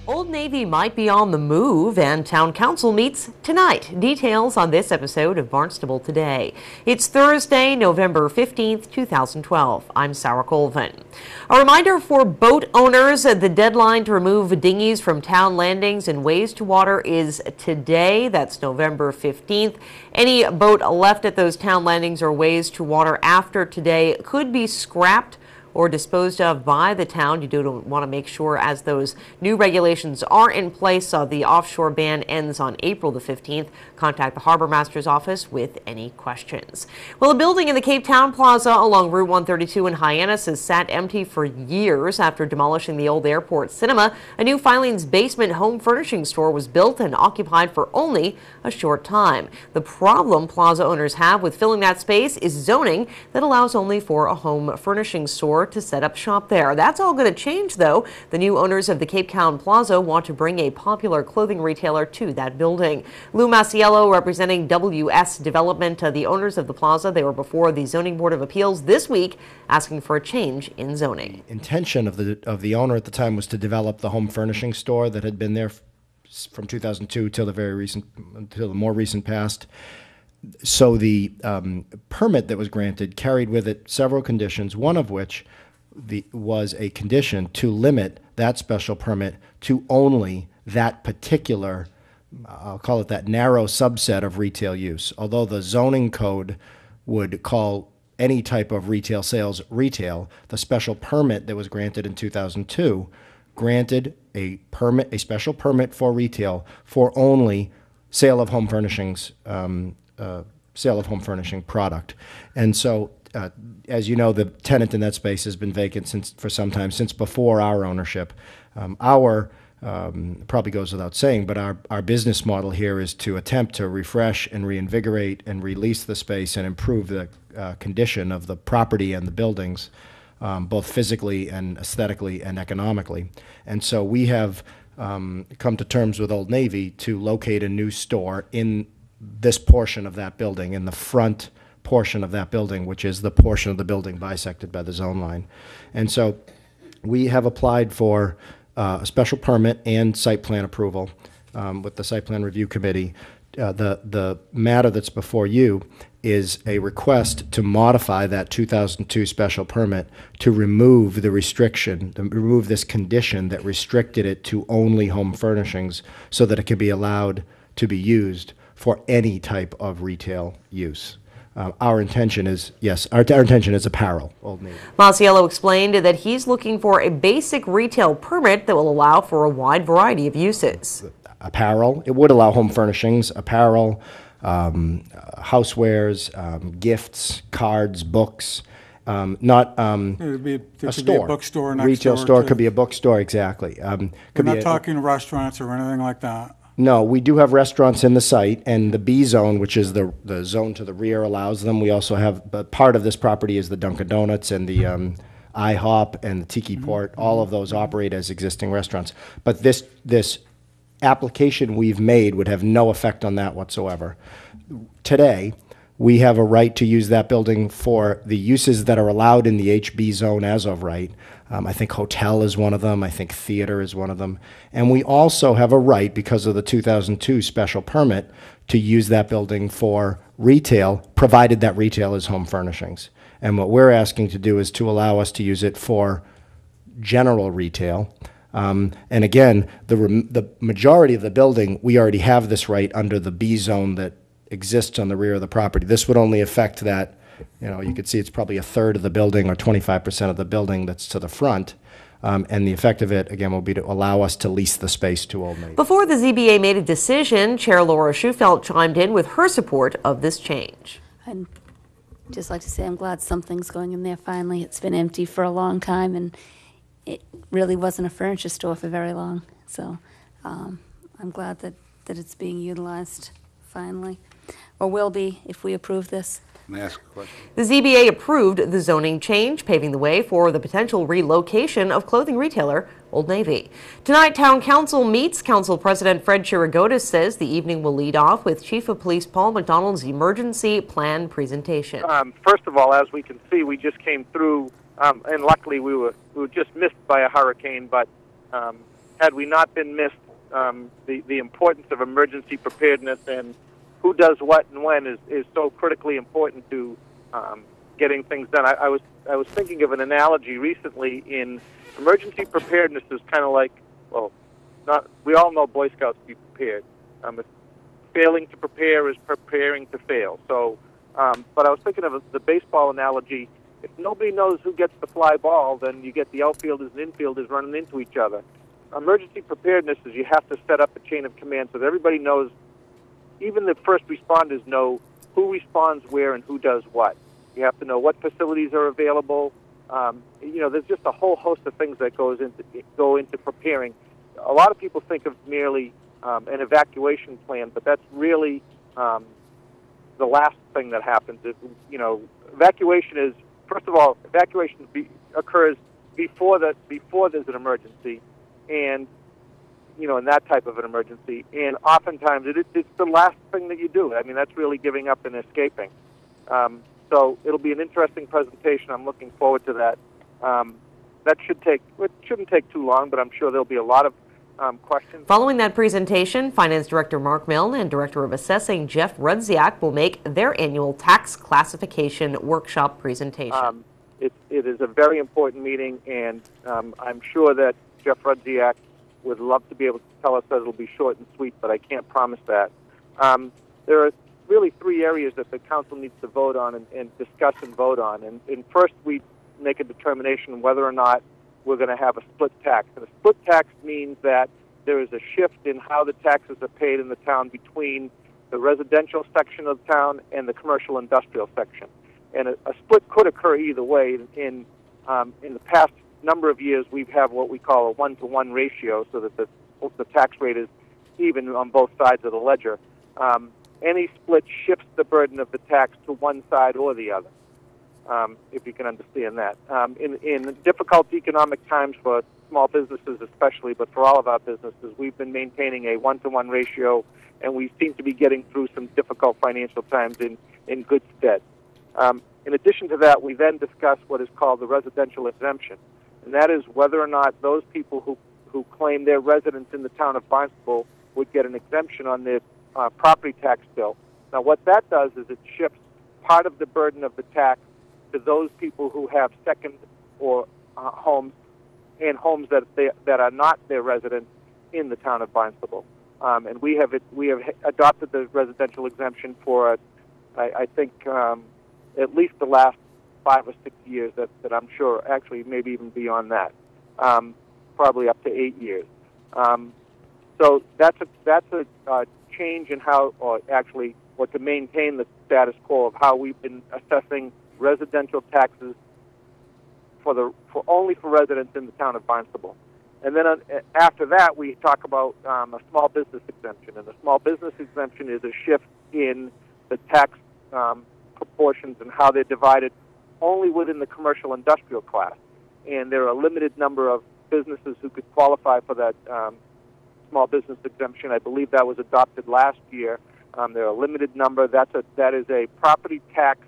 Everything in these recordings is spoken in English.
Old Navy might be on the move, and Town Council meets tonight. Details on this episode of Barnstable Today. It's Thursday, November 15th, 2012. I'm Sarah Colvin. A reminder for boat owners, the deadline to remove dinghies from town landings and ways to water is today. That's November 15th. Any boat left at those town landings or ways to water after today could be scrapped or disposed of by the town. You do want to make sure, as those new regulations are in place, the offshore ban ends on April the 15th. Contact the Harbor Master's office with any questions. Well, a building in the Cape Town Plaza along Route 132 in Hyannis has sat empty for years after demolishing the old airport cinema. A new Filings basement home furnishing store was built and occupied for only a short time. The problem plaza owners have with filling that space is zoning that allows only for a home furnishing store to set up shop there. That's all going to change, though. The new owners of the Cape Town Plaza want to bring a popular clothing retailer to that building. Lou Masiello, representing WS Development, the owners of the plaza, they were before the Zoning Board of Appeals this week asking for a change in zoning. The intention of the owner at the time was to develop the home furnishing store that had been there from 2002 till the more recent past. So the permit that was granted carried with it several conditions, one of which was a condition to limit that special permit to only that particular, I'll call it that narrow subset of retail use. Although the zoning code would call any type of retail sales retail, the special permit that was granted in 2002 granted a special permit for retail for only sale of home furnishings, sale of home furnishing product. And so, as you know, the tenant in that space has been vacant for some time, since before our ownership. Probably goes without saying, but our business model here is to attempt to refresh and reinvigorate and release the space and improve the condition of the property and the buildings, both physically and aesthetically and economically. And so we have come to terms with Old Navy to locate a new store in this portion of that building, in the front portion of that building, which is the portion of the building bisected by the zone line. And so we have applied for a special permit and site plan approval with the Site Plan Review Committee. The matter that's before you is a request to modify that 2002 special permit to remove the restriction, to remove this condition that restricted it to only home furnishings so that it can be allowed to be used for any type of retail use. Our intention is, yes, our intention is apparel, Old Navy. Masiello explained that he's looking for a basic retail permit that will allow for a wide variety of uses. Apparel, it would allow home furnishings, apparel, housewares, gifts, cards, books, not a store. Be a bookstore next retail door store too. Could be a bookstore, exactly. We're not talking restaurants or anything like that. No, we do have restaurants in the site, and the B zone, which is the zone to the rear, allows them. We also have, but part of this property is the Dunkin' Donuts and the IHOP and the Tiki Port. All of those operate as existing restaurants. But this application we've made would have no effect on that whatsoever. Today, we have a right to use that building for the uses that are allowed in the HB zone as of right. I think hotel is one of them. I think theater is one of them. And we also have a right, because of the 2002 special permit, to use that building for retail, provided that retail is home furnishings. And what we're asking to do is to allow us to use it for general retail. And again, the majority of the building, we already have this right under the B zone that exists on the rear of the property. This would only affect that. You could see it's probably a third of the building or 25% of the building that's to the front. And the effect of it, again, will be to allow us to lease the space to Old Navy. Before the ZBA made a decision, Chair Laura Schufelt chimed in with her support of this change. I'd just like to say I'm glad something's going in there finally. It's been empty for a long time, and it really wasn't a furniture store for very long. So I'm glad that it's being utilized finally, or will be if we approve this. May I ask a question? The ZBA approved the zoning change, paving the way for the potential relocation of clothing retailer Old Navy. Tonight, Town Council meets. Council President Fred Chirigotis says the evening will lead off with Chief of Police Paul McDonald's emergency plan presentation. First of all, as we can see, we just came through, and luckily we were just missed by a hurricane, but had we not been missed, the importance of emergency preparedness and who does what and when is so critically important to getting things done. I was thinking of an analogy recently. In emergency preparedness is kind of like, well, we all know Boy Scouts be prepared. Failing to prepare is preparing to fail. So, but I was thinking of the baseball analogy. If nobody knows who gets the fly ball, then you get the outfielders and infielders running into each other. Emergency preparedness is you have to set up a chain of command so that everybody knows, even the first responders know who responds where and who does what. You have to know what facilities are available. There's just a whole host of things that go into preparing. A lot of people think of merely an evacuation plan, but that's really the last thing that happens. Evacuation is, first of all, evacuation occurs before there's an emergency, and in that type of an emergency. And oftentimes it's the last thing that you do. I mean, that's really giving up and escaping. So it'll be an interesting presentation. I'm looking forward to that. It shouldn't take too long, but I'm sure there'll be a lot of questions. Following that presentation, Finance Director Mark Milne and Director of Assessing Jeff Rudziak will make their annual tax classification workshop presentation. It is a very important meeting, and I'm sure that Jeff Rudziak would love to be able to tell us that it'll be short and sweet, but I can't promise that. There are really three areas that the council needs to vote on and discuss and vote on. And first, we make a determination whether or not we're going to have a split tax. And a split tax means that there is a shift in how the taxes are paid in the town between the residential section of the town and the commercial industrial section. And a split could occur either way. In the past number of years, we've had what we call a 1-to-1 ratio, so that the tax rate is even on both sides of the ledger. Any split shifts the burden of the tax to one side or the other, if you can understand that. In difficult economic times for small businesses especially, but for all of our businesses, we've been maintaining a 1-to-1 ratio, and we seem to be getting through some difficult financial times in good stead. In addition to that, we then discuss what is called the residential exemption, and that is whether or not those people who claim their residence in the town of Barnstable would get an exemption on their property tax bill. Now, what that does is it shifts part of the burden of the tax to those people who have second or homes and homes that are not their residence in the town of Barnstable. And we have adopted the residential exemption for I think at least the last 5 or 6 years. That I'm sure, actually maybe even beyond that, probably up to 8 years. So that's a change in how, or to maintain the status quo of how we've been assessing residential taxes only for residents in the town of Barnstable. And then after that, we talk about a small business exemption. And the small business exemption is a shift in the tax proportions and how they're divided only within the commercial industrial class. And there are a limited number of businesses who could qualify for that small business exemption. I believe that was adopted last year. There are a limited number. That is a property tax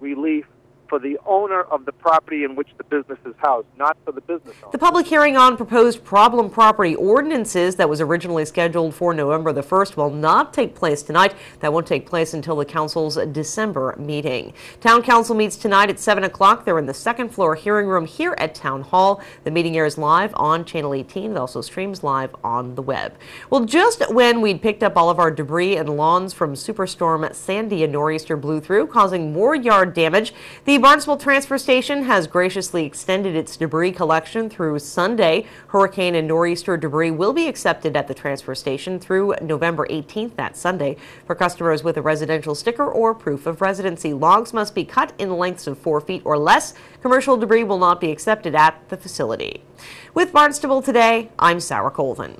relief for the owner of the property in which the business is housed, not for the business owner. The public hearing on proposed problem property ordinances that was originally scheduled for November the 1st will not take place tonight. That won't take place until the council's December meeting. Town Council meets tonight at 7 o'clock. They're in the second floor hearing room here at Town Hall. The meeting airs live on Channel 18. It also streams live on the web. Well, just when we'd picked up all of our debris and lawns from Superstorm Sandy, a nor'easter blew through, causing more yard damage. The Barnstable Transfer Station has graciously extended its debris collection through Sunday. Hurricane and nor'easter debris will be accepted at the transfer station through November 18th, that Sunday. For customers with a residential sticker or proof of residency, logs must be cut in lengths of 4 feet or less. Commercial debris will not be accepted at the facility. With Barnstable Today, I'm Sarah Colvin.